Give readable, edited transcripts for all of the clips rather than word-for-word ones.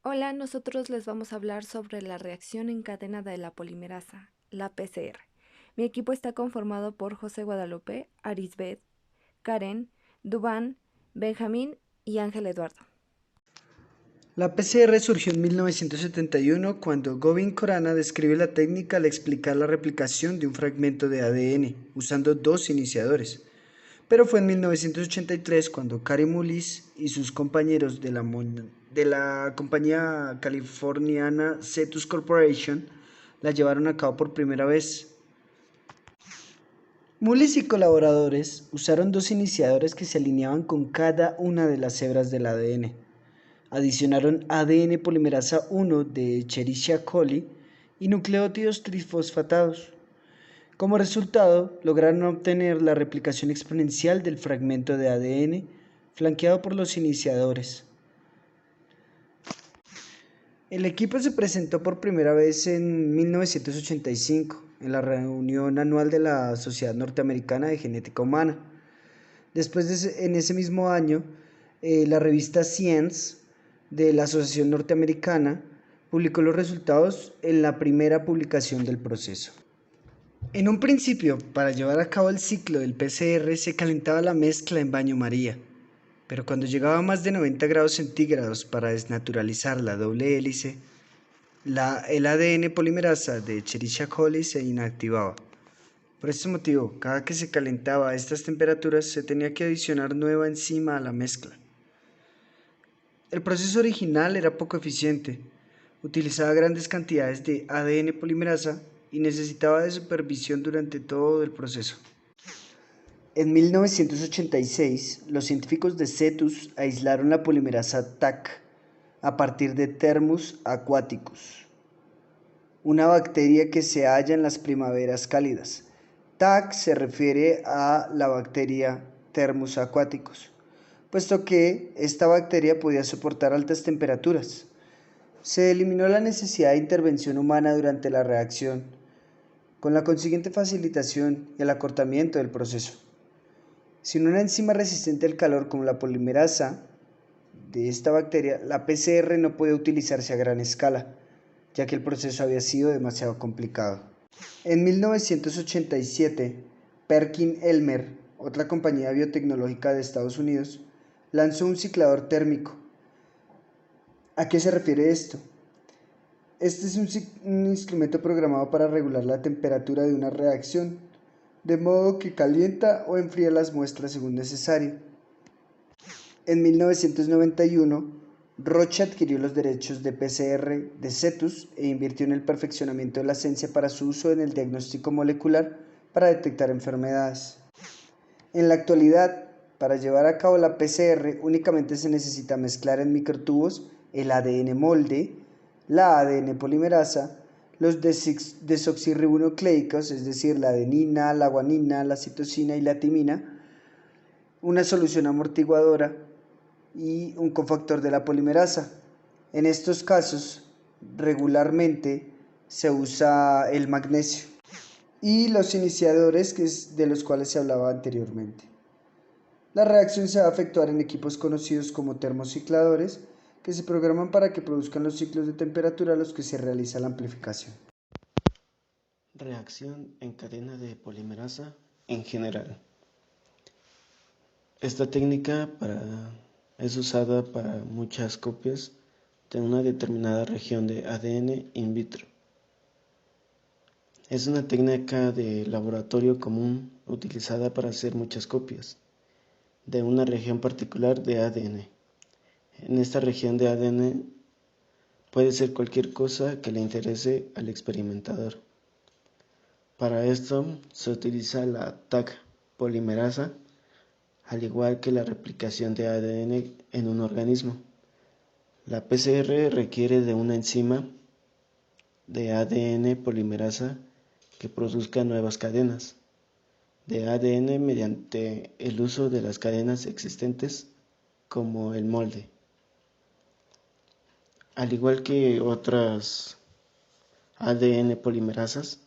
Hola, nosotros les vamos a hablar sobre la reacción en cadena de la polimerasa, la PCR. Mi equipo está conformado por José Guadalupe, Arisbet, Karen, Dubán, Benjamín y Ángel Eduardo. La PCR surgió en 1971 cuando Govind Khorana describe la técnica al explicar la replicación de un fragmento de ADN usando dos iniciadores. Pero fue en 1983 cuando Karim Mullis y sus compañeros de la compañía californiana Cetus Corporation la llevaron a cabo por primera vez. Mullis y colaboradores usaron dos iniciadores que se alineaban con cada una de las hebras del ADN. Adicionaron ADN polimerasa 1 de Escherichia coli y nucleótidos trifosfatados. Como resultado, lograron obtener la replicación exponencial del fragmento de ADN flanqueado por los iniciadores. El equipo se presentó por primera vez en 1985 en la reunión anual de la Sociedad Norteamericana de Genética Humana. En ese mismo año, la revista Science de la Asociación Norteamericana publicó los resultados en la primera publicación del proceso. En un principio, para llevar a cabo el ciclo del PCR se calentaba la mezcla en baño María, pero cuando llegaba a más de 90 grados centígrados para desnaturalizar la doble hélice, el ADN polimerasa de Escherichia coli se inactivaba. Por este motivo, cada que se calentaba a estas temperaturas se tenía que adicionar nueva enzima a la mezcla. El proceso original era poco eficiente, utilizaba grandes cantidades de ADN polimerasa y necesitaba de supervisión durante todo el proceso. En 1986, los científicos de Cetus aislaron la polimerasa TAC a partir de Thermus aquaticus, una bacteria que se halla en las primaveras cálidas. TAC se refiere a la bacteria Thermus aquaticus, puesto que esta bacteria podía soportar altas temperaturas. Se eliminó la necesidad de intervención humana durante la reacción, con la consiguiente facilitación y el acortamiento del proceso. Sin una enzima resistente al calor como la polimerasa de esta bacteria, la PCR no puede utilizarse a gran escala, ya que el proceso había sido demasiado complicado. En 1987, Perkin-Elmer, otra compañía biotecnológica de Estados Unidos, lanzó un ciclador térmico. ¿A qué se refiere esto? Este es un instrumento programado para regular la temperatura de una reacción, de modo que calienta o enfría las muestras según necesario. En 1991, Roche adquirió los derechos de PCR de Cetus e invirtió en el perfeccionamiento de la ciencia para su uso en el diagnóstico molecular para detectar enfermedades. En la actualidad, para llevar a cabo la PCR únicamente se necesita mezclar en microtubos el ADN molde, la ADN polimerasa, los desoxirribonucleicos, es decir, la adenina, la guanina, la citosina y la timina, una solución amortiguadora y un cofactor de la polimerasa. En estos casos, regularmente se usa el magnesio y los iniciadores de los cuales se hablaba anteriormente. La reacción se va a efectuar en equipos conocidos como termocicladores, que se programan para que produzcan los ciclos de temperatura a los que se realiza la amplificación. Reacción en cadena de polimerasa en general. Esta técnica es usada para muchas copias de una determinada región de ADN in vitro. Es una técnica de laboratorio común utilizada para hacer muchas copias de una región particular de ADN. En esta región de ADN puede ser cualquier cosa que le interese al experimentador. Para esto se utiliza la TAC polimerasa, al igual que la replicación de ADN en un organismo. La PCR requiere de una enzima de ADN polimerasa que produzca nuevas cadenas de ADN mediante el uso de las cadenas existentes como el molde. Al igual que otras ADN polimerasas,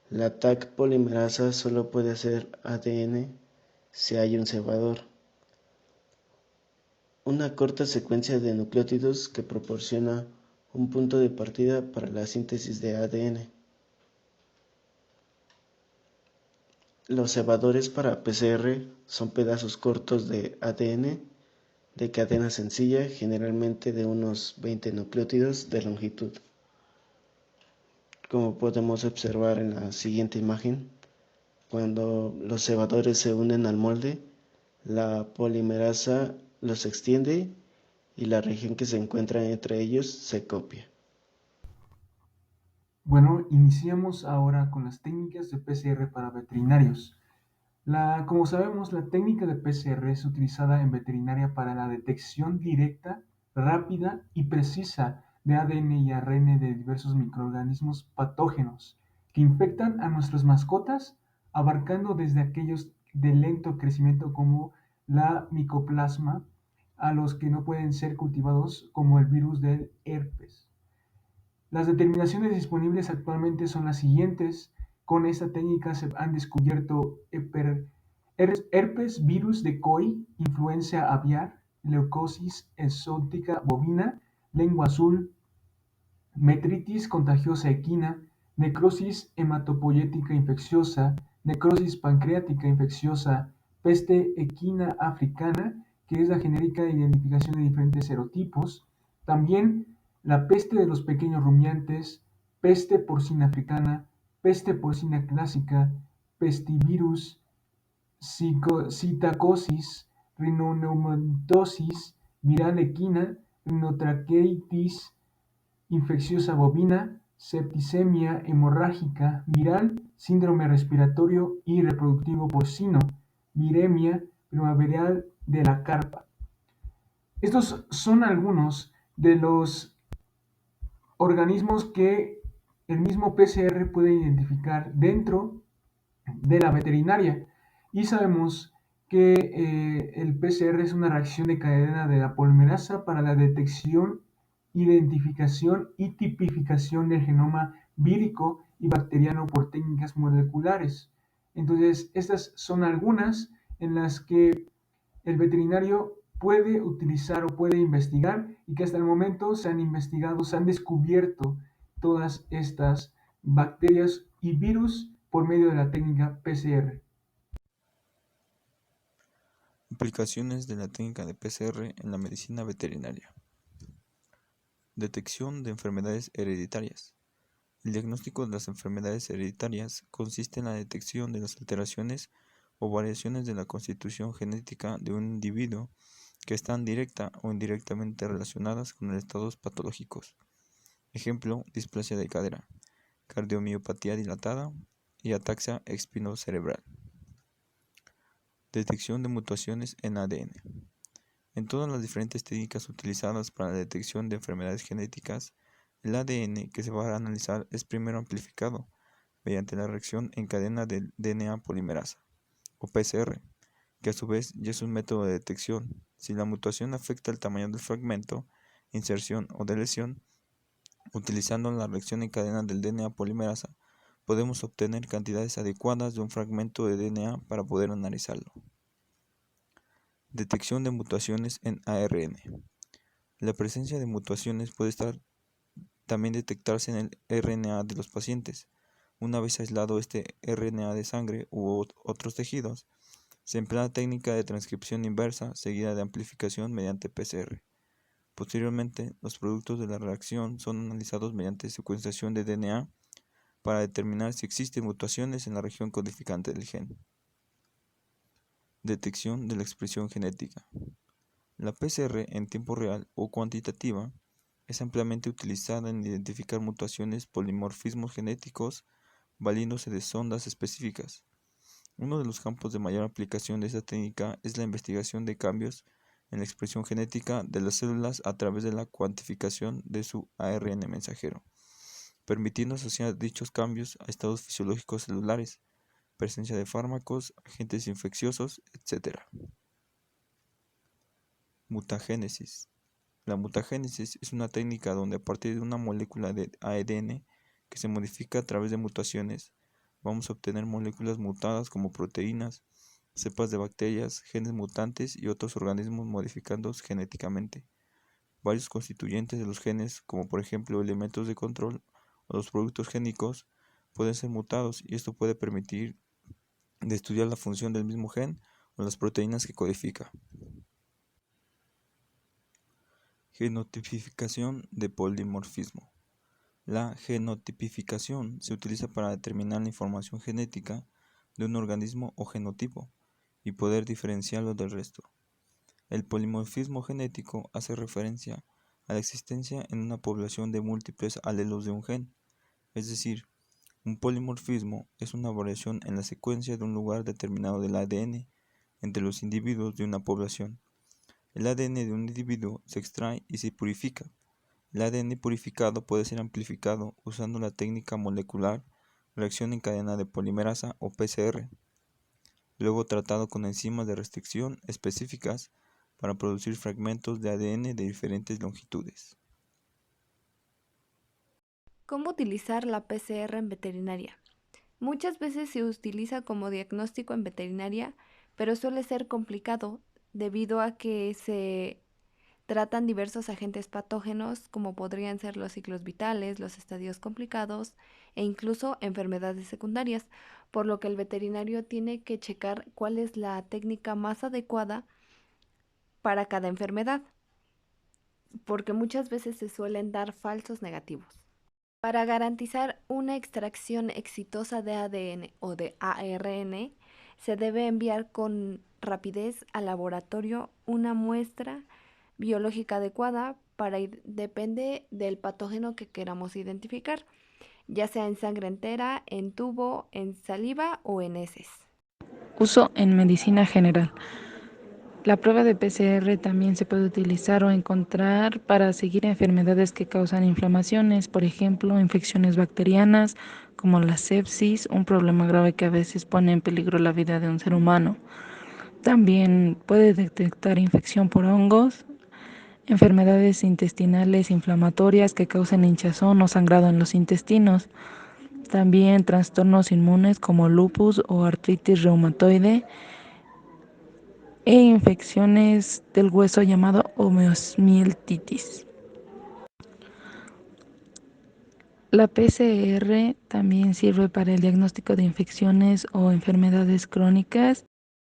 la TAC polimerasa solo puede hacer ADN si hay un cebador. una corta secuencia de nucleótidos que proporciona un punto de partida para la síntesis de ADN. Los cebadores para PCR son pedazos cortos de ADN de cadena sencilla, generalmente de unos 20 nucleótidos de longitud. Como podemos observar en la siguiente imagen, cuando los cebadores se unen al molde, la polimerasa los extiende y la región que se encuentra entre ellos se copia. Bueno, iniciamos ahora con las técnicas de PCR para veterinarios. Como sabemos, la técnica de PCR es utilizada en veterinaria para la detección directa, rápida y precisa de ADN y ARN de diversos microorganismos patógenos que infectan a nuestras mascotas, abarcando desde aquellos de lento crecimiento como la micoplasma a los que no pueden ser cultivados como el virus del herpes. Las determinaciones disponibles actualmente son las siguientes. Con esta técnica se han descubierto herpes virus de COI, influencia aviar, leucosis exótica bovina, lengua azul, metritis contagiosa equina, necrosis hematopoyética infecciosa, necrosis pancreática infecciosa, peste equina africana, que es la genérica de identificación de diferentes serotipos, también la peste de los pequeños rumiantes, peste porcina africana, peste porcina clásica, pestivirus, citacosis, rinoneumatosis, viral equina, rinotraqueitis infecciosa bovina, septicemia hemorrágica viral, síndrome respiratorio y reproductivo porcino, viremia primaveral de la carpa. Estos son algunos de los organismos que el mismo PCR puede identificar dentro de la veterinaria. Y sabemos que el PCR es una reacción de cadena de la polimerasa para la detección, identificación y tipificación del genoma vírico y bacteriano por técnicas moleculares. Entonces, estas son algunas en las que el veterinario puede utilizar o puede investigar y que hasta el momento se han investigado, se han descubierto todas estas bacterias y virus por medio de la técnica PCR. Aplicaciones de la técnica de PCR en la medicina veterinaria. Detección de enfermedades hereditarias. El diagnóstico de las enfermedades hereditarias consiste en la detección de las alteraciones o variaciones de la constitución genética de un individuo que están directa o indirectamente relacionadas con estados patológicos. Ejemplo, displasia de cadera, cardiomiopatía dilatada y ataxia espinocerebral. Detección de mutaciones en ADN. En todas las diferentes técnicas utilizadas para la detección de enfermedades genéticas, el ADN que se va a analizar es primero amplificado mediante la reacción en cadena del DNA polimerasa, o PCR, que a su vez ya es un método de detección. Si la mutación afecta el tamaño del fragmento, inserción o de lesión, utilizando la reacción en cadena del DNA polimerasa, podemos obtener cantidades adecuadas de un fragmento de DNA para poder analizarlo. Detección de mutaciones en ARN. La presencia de mutaciones puede también detectarse en el RNA de los pacientes. Una vez aislado este RNA de sangre u otros tejidos, se emplea la técnica de transcripción inversa seguida de amplificación mediante PCR. Posteriormente, los productos de la reacción son analizados mediante secuenciación de DNA para determinar si existen mutaciones en la región codificante del gen. Detección de la expresión genética. La PCR en tiempo real o cuantitativa es ampliamente utilizada en identificar mutaciones, polimorfismos genéticos, valiéndose de sondas específicas. Uno de los campos de mayor aplicación de esta técnica es la investigación de cambios en la expresión genética de las células a través de la cuantificación de su ARN mensajero, permitiendo asociar dichos cambios a estados fisiológicos celulares, presencia de fármacos, agentes infecciosos, etc. Mutagénesis. La mutagénesis es una técnica donde a partir de una molécula de ADN que se modifica a través de mutaciones, vamos a obtener moléculas mutadas como proteínas, cepas de bacterias, genes mutantes y otros organismos modificados genéticamente. Varios constituyentes de los genes, como por ejemplo elementos de control o los productos génicos, pueden ser mutados y esto puede permitir de estudiar la función del mismo gen o las proteínas que codifica. Genotipificación de polimorfismo. La genotipificación se utiliza para determinar la información genética de un organismo o genotipo y poder diferenciarlo del resto. El polimorfismo genético hace referencia a la existencia en una población de múltiples alelos de un gen, es decir, un polimorfismo es una variación en la secuencia de un lugar determinado del ADN entre los individuos de una población. El ADN de un individuo se extrae y se purifica. El ADN purificado puede ser amplificado usando la técnica molecular reacción en cadena de polimerasa o PCR, luego tratado con enzimas de restricción específicas para producir fragmentos de ADN de diferentes longitudes. ¿Cómo utilizar la PCR en veterinaria? Muchas veces se utiliza como diagnóstico en veterinaria, pero suele ser complicado debido a que se tratan diversos agentes patógenos como podrían ser los ciclos vitales, los estadios complicados e incluso enfermedades secundarias, por lo que el veterinario tiene que checar cuál es la técnica más adecuada para cada enfermedad, porque muchas veces se suelen dar falsos negativos. Para garantizar una extracción exitosa de ADN o de ARN, se debe enviar con rapidez al laboratorio una muestra biológica adecuada depende del patógeno que queramos identificar, ya sea en sangre entera, en tubo, en saliva o en heces. Uso en medicina general. La prueba de PCR también se puede utilizar o encontrar para seguir enfermedades que causan inflamaciones, por ejemplo, infecciones bacterianas como la sepsis, un problema grave que a veces pone en peligro la vida de un ser humano. También puede detectar infección por hongos, enfermedades intestinales inflamatorias que causan hinchazón o sangrado en los intestinos. También trastornos inmunes como lupus o artritis reumatoide e infecciones del hueso llamado osteomielitis. La PCR también sirve para el diagnóstico de infecciones o enfermedades crónicas